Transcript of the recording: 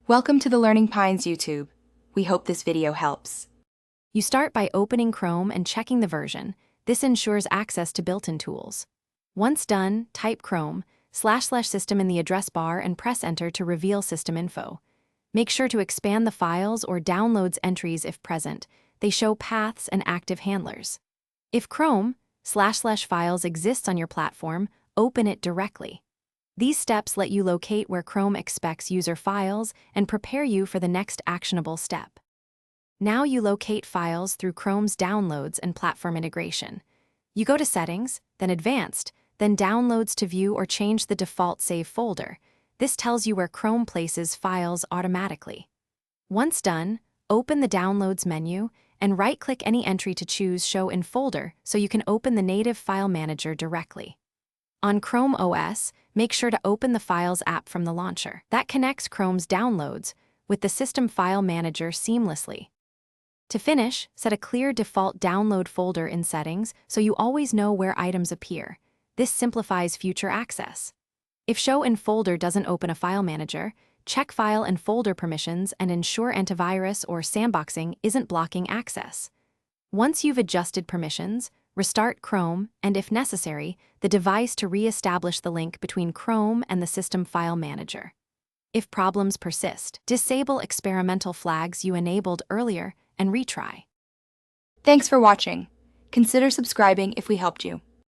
Welcome to the Learning Pines YouTube. We hope this video helps. You start by opening Chrome and checking the version. This ensures access to built-in tools. Once done, type Chrome//system in the address bar and press Enter to reveal system info. Make sure to expand the files or downloads entries if present. They show paths and active handlers. If Chrome//files exists on your platform, open it directly. These steps let you locate where Chrome expects user files and prepare you for the next actionable step. Now you locate files through Chrome's downloads and platform integration. You go to Settings, then Advanced, then Downloads to view or change the default save folder. This tells you where Chrome places files automatically. Once done, open the Downloads menu and right-click any entry to choose Show in Folder so you can open the native file manager directly. On Chrome OS, make sure to open the Files app from the launcher. That connects Chrome's downloads with the System File Manager seamlessly. To finish, set a clear default download folder in Settings so you always know where items appear. This simplifies future access. If Show in Folder doesn't open a file manager, check File and Folder permissions and ensure antivirus or sandboxing isn't blocking access. Once you've adjusted permissions, restart Chrome, and if necessary, the device to re-establish the link between Chrome and the System File Manager. If problems persist, disable experimental flags you enabled earlier and retry. Thanks for watching. Consider subscribing if we helped you.